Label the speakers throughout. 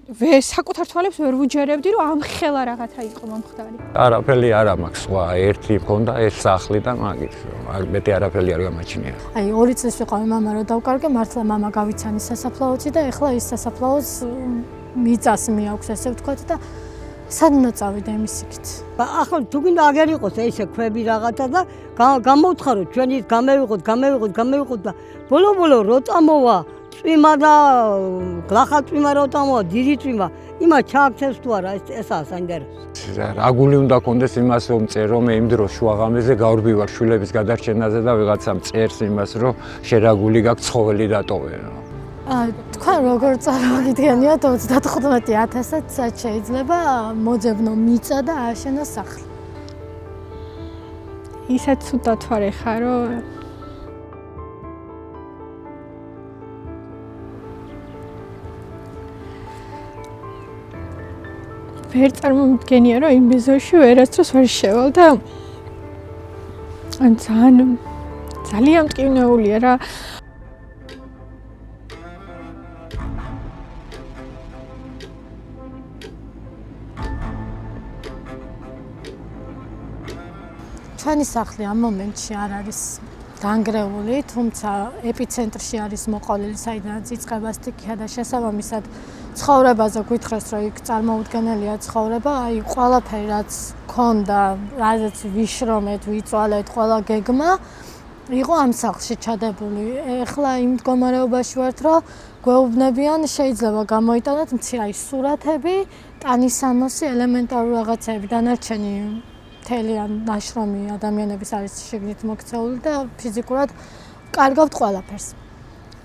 Speaker 1: საკუთარ თვალებს ვერ ვუჯერებდი, რომ ამ ხელა რაღაცა იყო მომხდარი.
Speaker 2: არაფერი არ მაქვს სხვა, ერთი მქონდა ეს სახლი და მაგით, მეტი არაფერი არ გამაჩნია.
Speaker 3: აი 2 წლის ვიყავი მამა რომ დავკარგე, მართლა მამა გავიცანი სასაფლაოთი და ეხლა ის სასაფლაოს მიწას მიაქვს ესე ვთქვათ და სადნა წავიდა იმის იქით.
Speaker 4: ახლა თუ გინდა აგერ იყოს ესე ქვები რაღაცა და გამოვთხარო ჩვენი გამევიყოთ და ბოლო რო წამოვა წვიმა და გლახა წვიმა რო წამოვა დიდი წვიმა იმას ჩააქცევს თუ არა ესაა საინტერესო.
Speaker 2: რაგული უნდა კონდეს იმას რომ წერ რომ მე იმ დროს შუაღამეზე გავრბივარ შვილების გადარჩენაზე და ვიღაცამ წერს იმას რომ შერაგული გაქვს ცხოველი დატოვე.
Speaker 3: თქვენ როგორ წარმოგიდგენიათ 35,000-ად სად შეიძლება მოძებნო მიწა და ააშენო სახლი?
Speaker 1: ისაც ცუდად ვარ ეხა რომ ვერ წარმომიდგენია რომ იმ ბიზოში ვერასდროს ვერ შევალ და ძალიან მტკივნეულია რა.
Speaker 3: ჩვენი სახლი ამ მომენტში არ არის განგრეული, თუმცა ეპიცენტრში არის მოყოლილი, საიდანაც იწყება სტიქია და შესაბამისად ცხოვრებაზე გვითხრეს, რომ იქ წარმოუდგენელია ცხოვრება, აი ყველაფერი რაც ქონდა, რაზეც ვიშრომეთ, ვიწვალეთ, ყველა გეგმა იყო ამ სახლში ჩადებული. ეხლა იმ მდგომარეობაში ვართ, რომ გვეუბნებიან, შეიძლება გამოიტანოთ მცირე სურათები, ტანისამოსი, ელემენტარული რაღაცები, დანარჩენი მთელი ნაშრომი ადამიანების არის შიგნით მოქცეული და ფიზიკურად კარგავთ ყველაფერს.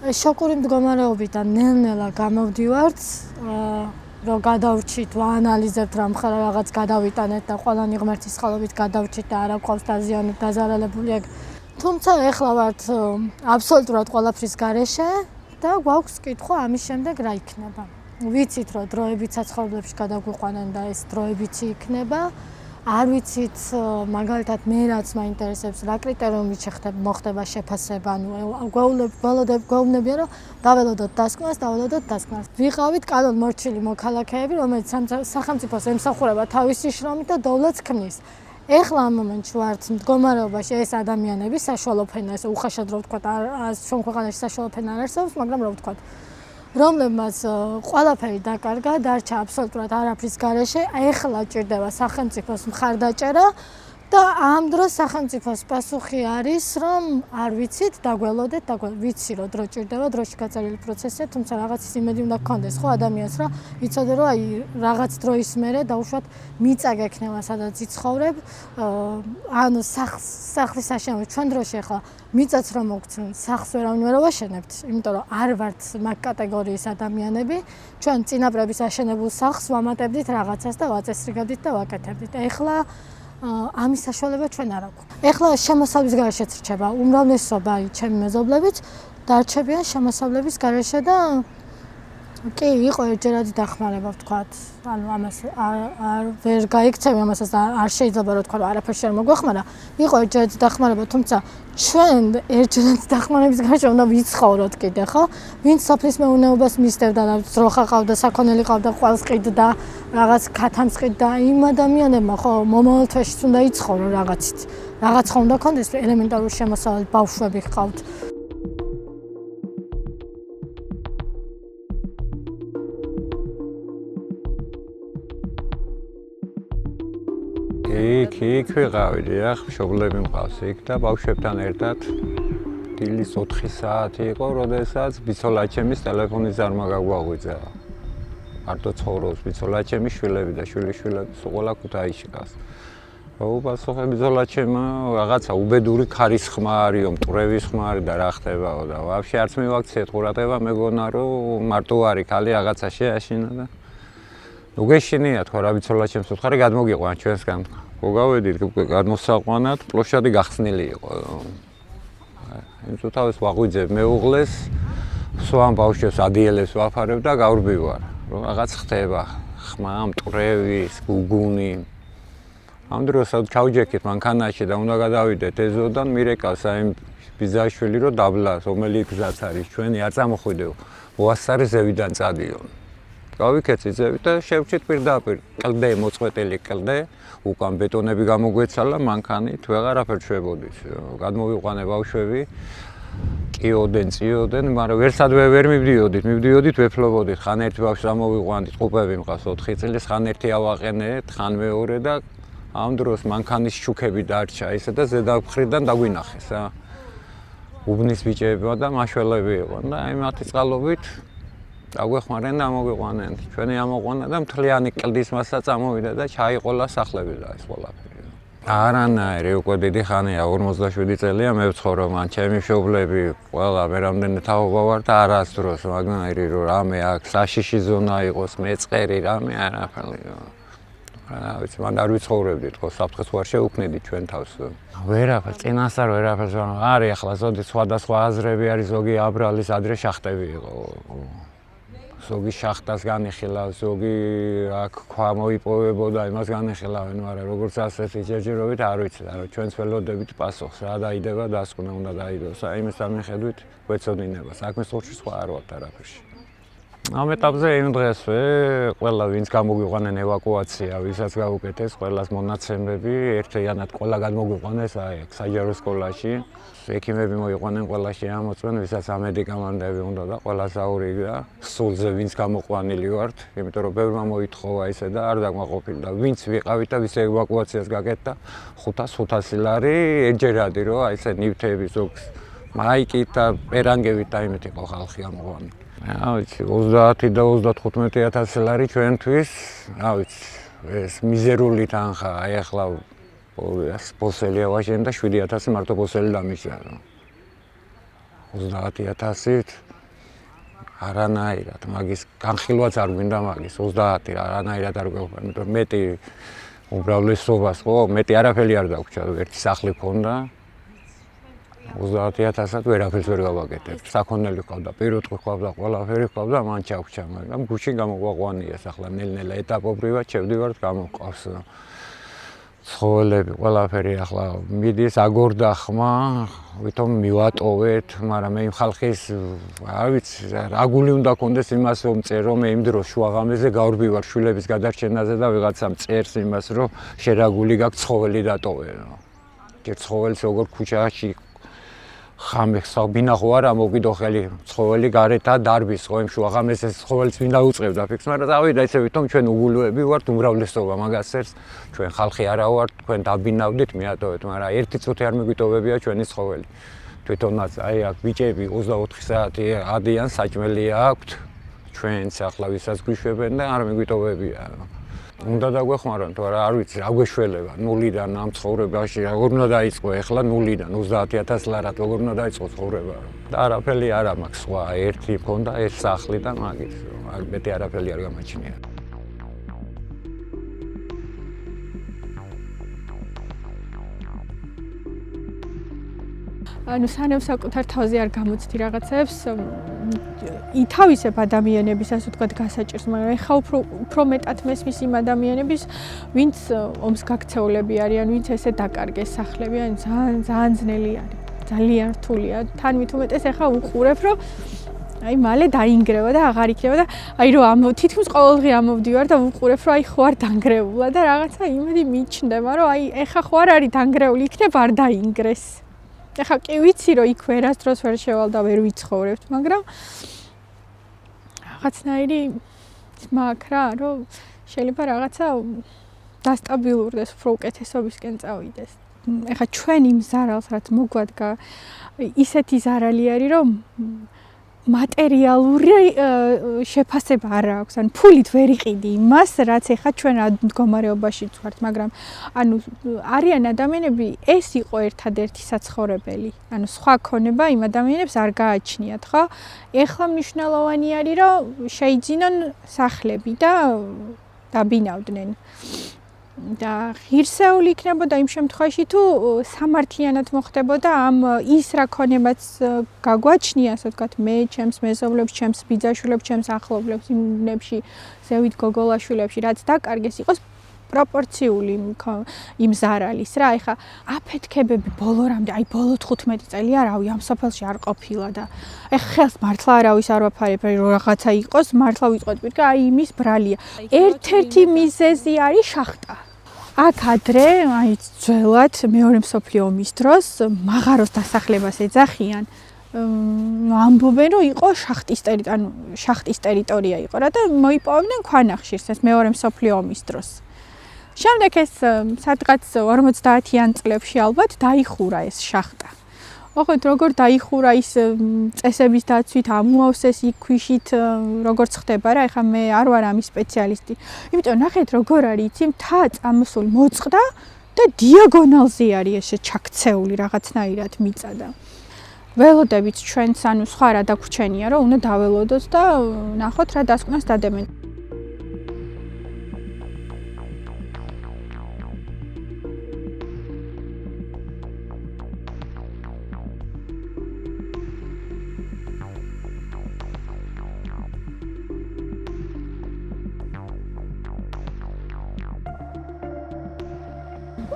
Speaker 3: შოკური მდგომარეობიდან ნელ-ნელა გამოვდივართ, რომ გადავრჩით, ვაანალიზებთ რამ ხარ რაღაც გადავიტანეთ და ყველანი ღმერთის ხელობით გადავრჩით და არა გვყავს დაზიანებული დაზარალებული ეგ. თუმცა ეხლა ვართ აბსოლუტურად ყველაფრის გარეშე და გვაქვს კითხვა ამის შემდეგ რა იქნება. ვიცით რომ დროებით საცხოვრებლებში გადაგვიყვანენ და ეს დროებიც იქნება. არ ვიცით მაგალითად მე რაც მაინტერესებს რა კრიტერიუმით მოხდება შეფასება, ანუ გვეუბნებიან რომ დაველოდოთ დასკვნას. ვიყავით კანონმორჩილი მოქალაქეები, რომელიც სახელმწიფოს ემსახურება თავისი შრომით და დოვლეთს ქმნის. ეხლა ამ მომენტში ვართ მდგომარეობაში ეს ადამიანები საშუალო ფენა, ესე უხეშად რო ვთქვათ, ჩვენ ქვეყანაში საშუალო ფენა არ არსებობს, მაგრამ რო ვთქვათ რომლებმაც ყველაფერი დაკარგა, დარჩა აბსოლუტურად არაფრის გარეშე, ეხლა ჭირდება სახელმწიფოს მხარდაჭერა და ამ დროს სახელმწიფოს პასუხი არის, რომ არ ვიცით, დაგველოდეთ, ვიცი რომ დრო ჭირდება, დროში გაწერილი პროცესია, თუმცა რაღაცის იმედი უნდა გქონდეს ხო ადამიანს რა, იცოდე რომ აი რაღაც დროის მერე დაუშვათ მიწა გექნება, სადაც იცხოვრებ, ანუ სახლის აშენება ჩვენ დროში ახლა მიწაც რომ მოგცნ, სახლს ვერავინ ვერ ვაშენებთ, იმიტომ რომ არ ვართ მაგ კატეგორიის ადამიანები, ჩვენ წინაპრების აშენებულ სახლს ვამატებდით რაღაცას და ვაწესრიგებდით და ვაკეთებდით. ეხლა ამის საშუალება ჩვენ არ აქვს. ეხლა შემოსავლის გარეშეც რჩება უმრავლესობა ჩემი მეზობლებით დარჩებიან შემოსავლების გარეშე და კი იყო ერთჯერადი დახმარება ვთქვათ. ანუ ამას არ ვერ გაიქცევი ამასაც არ შეიძლება რომ ვთქვა რომ არაფერს არ მოგვეხმარა. იყო ერთჯერადი დახმარება, თუმცა ჩვენ ერთჯერადი დახმარების გარეშე უნდა ვიცხოვროთ კიდე, ხო? ვინც სოფლის მეურნეობას მისდევდა და ძროხა ყავდა, საქონელი ყავდა, ყველს ყიდდა, რაღაც ქათამს ყიდდა, იმ ადამიანებმა ხო მომავალ თვეშიც უნდა იცხოვრო რაღაცით. რაღაც ხომ უნდა ქონდეს ელემენტარული შემოსავალი, ბავშვები ყავთ.
Speaker 2: იქ ვიყავდი, ახ მშობლები მყავს იქ და ბავშვებთან ერთად დილის 4 საათი იყო, როდესაც ბიცოლაჩემის ტელეფონის ზარმა გაგვაღვიძა. მარტო ცხოვრობს ბიცოლაჩემის შვილები და შვილიშვილები ყველა ქუთაისში ყავს. უპასუხე ბიცოლაჩემა რაღაცა უბედური ქარის ხმა არისო, მტვრევის ხმა არის და რა ხდებაო და ვაფშე არც მივაქციეთ ყურადღება, მეგონა რომ მარტო არის ქალი რაღაცა შეაშინა და ნუ გეშინია თქვა რა ბიცოლაჩემს უთხარი გადმოგიყვან ჩვენსგან. მოგავედით გადმოსაყვანად, პლოშადი გახსნილი იყო. იმ თავის ვაღვიძებ მეუღლეს, სვამ ბავშვებს ადიელებს ვაფარებ და გავრბივარ, რომ რაღაც ხდება, ხმა, მტვრევის, გუგუნი. ამ დროს ჩავჯექით მანქანაში და უნდა გადავიდეთ ეზოდან, მირეკავს აი ბიზაშვილი რომ დაბლას, რომელი გზაც არის ჩვენი არ წამოხვიდეო. მოასწარი ზევიდან წადიო. გავიქეცი და შევჭით პირდაპირ კლდე მოწყვეტილი კლდე უკან ბეტონები გამოგვეცალა მანქანით ვეღარაფერ ჩვებოდით გადმოვიყვანე ბავშვები კიოდენ წიოდენ მაგრამ ვერსადვე ვერ მივდიოდით ვეფლობოდით ხან ერთი ბავშვს ამოვიყვანით ყუპები მყავს 4 წლის ხან ერთი ავაყენეთ ხან მეორე და ამ დროს მანქანის შუქები დარჩა ისე და ზედა მხრიდან დაგვინახეს უბნის ბიჭებია და მაშველები იყვნენ და აი მათი წყალობით დაგვეხმარენ და ამოვიყვანენ ჩვენი ამოყვანა და მთლიანი კლდის მასა წამოვიდა და ჩაიყოლა სახლები და ეს ყველაფერი არანაირი უკვე დიდი ხანია 47 წელია მე ვცხოვრობ მან ჩემი მშობლები ყველა მე რამდენი თაობა ვარ და არასდროს მაგნაირი რომ რამე აქ საშიში ზონა იყოს მეწყერი რამე არაფერი ვიცი მან არ ვიცხოვრებდით ხო საფრთხეს ვარ შეუქმნიდი ჩვენ თავს ვერაფერ წინასწარ ვერაფერს არის ახლა ზოგი სხვადასხვა აზრები არის ზოგი აბრალის ადრე შახტები იყო ზოგი შახტას განიხილავს ზოგი აქ ქვა მოიპოვებოდა იმას განიხილავენ მაგრამ როგორც ასეთი ჯერჯერობით არ ვიცი რა ჩვენს ველოდებით პასუხს რა დაიდება დასკვნა უნდა დაიდოს აი იმის სამხედვით გვეცოდინება საქმის ხურში სხვა არ ვართ არაფერში ამ ეტაპზე იმ დღესვე ყველა ვინც გამოგვიყვანენ ევაკუაცია ვისაც გავუკეთეს ყველას მონაცემები ერთიანად ყველა გამოგვიყვანეს აი აქ საჯარო სკოლაში ექიმები მოიყვანენ ყველაში ამოწმენ ვისაც ამედიკამენტები უნდა და ყველა საურიგა სულზე ვინც გამოყვანილი ვართ იმიტომ რომ ბევრმა მოითხოვა ისე და არ დაგმაყოფილი და ვინც ვიყავით და ვის ევაკუაციას გაკეთდა 500 ლარი ეჯერადი რომ აი ესე ნივთები ზოგს მაიკით და პერანგებით და იმით იყო ხალხი ამოყვანილი ვიცი 30 და 35,000 ლარი ჩვენთვის ვიცი ეს მიზერული თანხა აი ახლა პოსელი ავაშენ და 7,000 მარტო პოსელი დამიშვა 30,000-ით არანაირად მაგის განხილვაც არ გვინდა მაგის 30 არანაირად არ გვეუბნება იმიტომ მეტი უმრავლესობას ხო მეტი არაფერი არ დაგვრჩა ერთი სახლი ქონდა 30,000-ად ვერაფერს ვერ გავაკეთებ. საქონელი ყავდა, პირუტყვი ყავდა, ყველაფერი ყავდა, მან ჩაგვჭა, მაგრამ გუში გამოგვაყვანია ახლა ნელ-ნელა ეტაპობრივად შევდივართ გამოყავს. ცხოველები, ყველაფერი ახლა მიდის აგორდა ხმა, ვითომ მივატოვეთ, მაგრამ მე იმ ხალხის, არ ვიცი, რა გული უნდა კონდეს იმას რომ წერო მე იმ დროს შუაღამეზე გავრბივარ შვილების გადარჩენაზე და ვიღაცამ წერს იმას რომ შერაგული გაქვს ცხოველი დატოვე. ჯერ ცხოველს როგორ ქუჩაში ხამეხს ბინახო არა მოგიდო ხელი ცხოველი გარეთ დარბის ხო იმ შუაღამეს ეს ცხოველს ვინ დაუწყებდა ფიქს მაგრამ დავიდა ისე ვითომ ჩვენ უგულოები ვართ უმრავლესობა მაგასერს ჩვენ ხალხი არა ვართ თქვენ დაბინავდით მიატოვეთ მაგრამ ერთი წუთი არ მიგვიტოვებია ჩვენი ცხოველი თვითონაც აი აქ ბიჭები 24 საათი ადიან საჭმელი აქვთ ჩვენს ახლა ვისაც გვიშვებენ და არ მიგვიტოვებია უნდა დაგვეხმარონ თუ არა არ ვიცი რა გვეშველება ნულიდან ამ ცხოვრებაში როგორ უნდა დაიწყო ეხლა ნულიდან 30,000 ლარად როგორ უნდა დაიწყო ცხოვრება და არაფერი არა მაქვს სხვა ერთი მქონდა ეს სახლი და მაგის არ მეტი არაფერი არ გამაჩნია
Speaker 1: ანუ სანამ საკუთარ თავზე არ გამოცდი რაღაცებს ითავისებ ადამიანების ასე ვთქვათ გასაჭირს, მაგრამ ეხა უფრო მეტად მესმის იმ ადამიანების, ვინც ომს გაქცეულები არიან, ვინც ესე დაკარგეს სახლები, ან ძალიან ძნელი არის, ძალიან რთულია. თან მით უმეტეს ეხა უყურებ, რომ აი მალე დაინგრევა და აღარ იქნება და აი რომ თითქმის ყოველდღე ამოვდივარ და უყურებ, რომ აი ხო არ დანგრეულა და რაღაცა იმედი მიჩნდება, რომ აი ეხა ხო არ არის დანგრეული, იქნება არ დაინგრეს. ეხა კი ვიცი რომ იქ ვერასდროს ვერ შევალ და ვერ ვიცხოვრებთ, მაგრამ რაღაცნაირი მაქვს რა, რომ შეიძლება რაღაცა დასტაბილურდეს, უფრო უკეთესობისკენ წავიდეს. ეხა ჩვენ იმ ზარალს რაც მოგვადგა, ისეთი ზარალი არის, რომ მატერიალური შეფასება არ აქვს, ან ფულით ვერ იყიდი იმას, რაც ეხა ჩვენ მდგომარეობაში ვართ, მაგრამ ანუ არიან ადამიანები, ეს იყო ერთადერთი საცხოვრებელი. ანუ სხვა ქონება იმ ადამიანებს არ გააჩნიათ, ხო? ეხლა მნიშვნელოვანი არის, რომ შეიძინონ სახლები და დაბინავდნენ. და ღირსეული იქნებოდა იმ შემთხვევაში თუ სამართლიანად მოხდებოდა ამ ის რა ქონებაც გაგვაჩნია, ასე ვთქვათ, მე, ჩემს მეზობლებს, ჩემს ბიძაშვილებს, ჩემს ახლობლებს, იმნებში, ზევით გოგოლაშვილებში, რაც დაკარგეს, იყოს პროპორციული იმ ზარალის რა. ეხლა აფეთქებები ბოლორამდე, აი ბოლო 15 წელია, რავი, ამ სოფელში არ ყოფილა და ეხლა ხელს მართლა არავის არ ვაფარებ, რომ რაღაცა იყოს, მართლა ვიტყვეთ პირკა, აი იმის ბრალია. ერთ-ერთი მიზეზი არის შახტა. აქ ადრე, აი ძველად მეორე მსოფლიო ომის დროს მაღაროს დასახლებას ეძახიან. ამბობენ, რომ იყო შახტის ტერიტორია იყო რა და მოიპოვებდნენ ქვანახშირს ეს მეორე მსოფლიო ომის დროს. შემდეგ ეს სადღაც 50-იან წლებში ალბათ დაიხურა ეს შახტა. ოღონდ როგორ დაიხურა ის წესების დაცვით, ამოავსეს იქ ქვიშით, როგორც ხდება რა, ეხლა მე არ ვარ ამის სპეციალისტი. იმიტომ ნახეთ როგორ არის, იცი, მთა წამოსული მოწყდა და დიაგონალზე არის ესე ჩაქცეული რაღაცნაირად მიწა და ველოდებით ჩვენც ანუ სხვა რა დაგვრჩენია, რომ უნდა დაველოდოთ და ნახოთ რა დასკვნას დადებენ.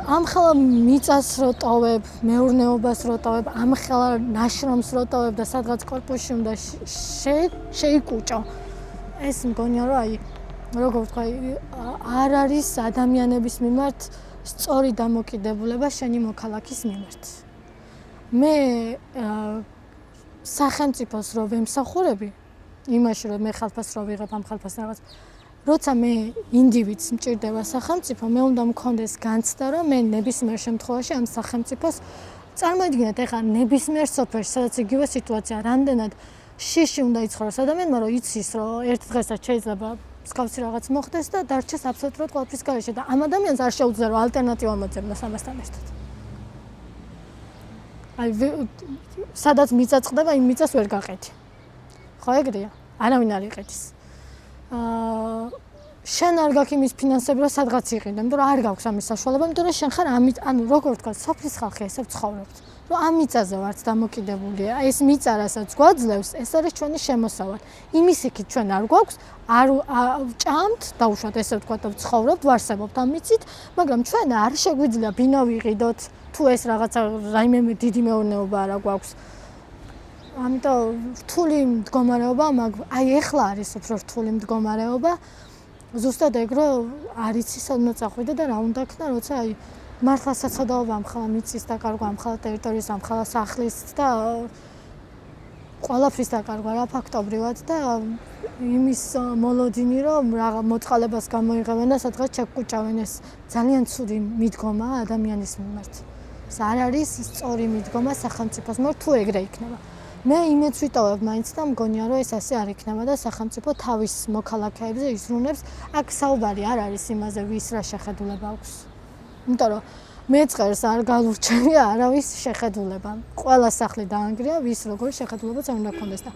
Speaker 3: ამხელა მიწას რო ტოვებ, მეურნეობას რო ტოვებ, ამხელა ნაშრომს რო ტოვებ და სადღაც კორპუსში უნდა შეიკუჭო. ეს მგონია რომ აი როგორ ვთქვა, არ არის ადამიანების მიმართ სწორი დამოკიდებულება შენი მოქალაქის მიმართ. მე სახელმწიფოს რო ვემსახურები, იმაში რომ მე ხალხას რო ვიღებ ამ ხალხას რაღაც როცა მე ინდივიდს მჭირდება სახელმწიფო, მე უნდა მქონდეს განცდა, რომ მე ნებისმიერ შემთხვევაში ამ სახელმწიფოს წარმოიდგინეთ, ეხლა ნებისმიერ სოფელში, სადაც იგივე სიტუაცია, რამდენად შიში უნდა იცხოვროს ადამიანმა, რომ იცის, რომ ერთ დღესაც შეიძლება მსგავსი რაღაც მოხდეს და დარჩეს აბსოლუტურად ყველაფრის გარეშე და ამ ადამიანს არ შეუძლია რომ ალტერნატივა მოძებნოს ამასთან ერთად. აი სადაც მიწა წყდება, იმ მიწას ვერ გაყეთი. ხო ეგრეა? არავინ არ იყეთის. შენ არ გაქვს იმის ფინანსები, რომ სადღაც იყიდე, იმიტომ რომ არ გაქვს ამის საშუალება, იმიტომ რომ შენ ხარ ამით, ანუ როგორ ვთქვა, სოფლის ხალხი ესე ვცხოვრობთ, რომ ამ მიწაზე ვართ დამოკიდებულია. ეს მიწა, რასაც გვაძლევს, ეს არის ჩვენი შემოსავალი. იმის იქით ჩვენ არ გვაქვს, არ ჭამთ, დაუშვათ ესე ვთქვა და ვცხოვრობთ, ვარსებობთ ამ მიწით, მაგრამ ჩვენ არ შეგვიძლია ბინა ვიყიდოთ, თუ ეს რაღაცა რაიმე დიდი მეურნეობა არა გვაქვს. ამიტომ რთული მდგომარეობა, აი ეხლა არის უფრო რთული მდგომარეობა. ზუსტად ეგ რომ არ იცი სადმე წახვიდე და რა უნდა ქნა, როცა აი მართლა საცოდაობა ამხელა მიწის დაკარგვა, ამხელა ტერიტორიის, ამხელა სახლის და ყველაფრის დაკარგვა რა ფაქტობრივად და იმის მოლოდინი რომ რაღა მოწყალებას გამოიღებენ და სადღაც ჩაკუჭავენ, ეს ძალიან ცუდი მიდგომაა ადამიანის მიმართ. ეს არ არის სწორი მიდგომა სახელმწიფოს მიმართ, თუ ეგრე იქნება. მე იმედს ვიტოვებ მაინც და მგონია რომ ეს ასე არ იქნება და სახელმწიფო თავის მოქალაქეებზე იზრუნებს. აქ საუბარი არ არის იმაზე, ვის რა შეხედულება აქვს. იმიტომ რომ მეწყერს არ galurჩენია არავის შეხედულება. ყველა სახლი დაანგრია, ვის როგორი შეხედულებაც არ უნდა ქონდეს და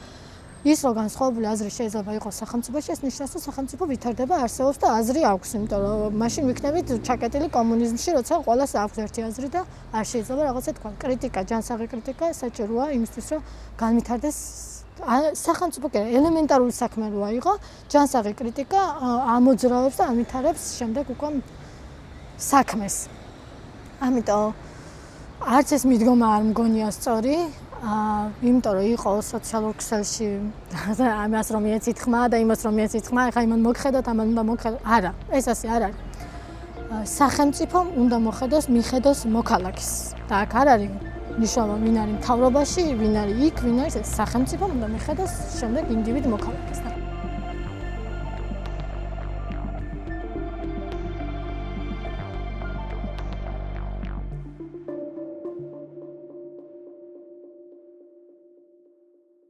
Speaker 3: ის რო განსხვავებული აზრი შეიძლება იყოს სახელმწიფოში, ეს ნიშნავს, რომ სახელმწიფო ვითარდება, არსებობს და აზრი აქვს, იმიტომ რომ მაშინ ვიქნებით ჩაკეტილი კომუნიზმში, როცა ყველას აქვს ერთი აზრი და არ შეიძლება რაღაცა თქვა. კრიტიკა, ჯანსაღი კრიტიკა საჭიროა იმისთვის, რომ განვითარდეს სახელმწიფო კი ელემენტარული საქმე როა იყო, ჯანსაღი კრიტიკა ამოძრავებს და ამითარებს შემდეგ უკვე საქმეს. ამიტომ არც ეს მიდგომა არ მგონია სწორი. იმიტომ რომ იყო სოციალურ ქსელში ამას რომ მიეცით ხმა და იმას რომ მიეცით ხმა, ეხლა იმან მოგხედოთ, ამან უნდა მოგხედოთ. არა, ეს ასე არ არის. სახელმწიფომ უნდა მიხედოს მოქალაქის. და აქ არ არის ნიშნობა, ვინ არის მთავრობაში, ვინ არის იქ, ვინ არის სახელმწიფომ უნდა მიხედოს შემდეგ ინდივიდ მოქალაქეს.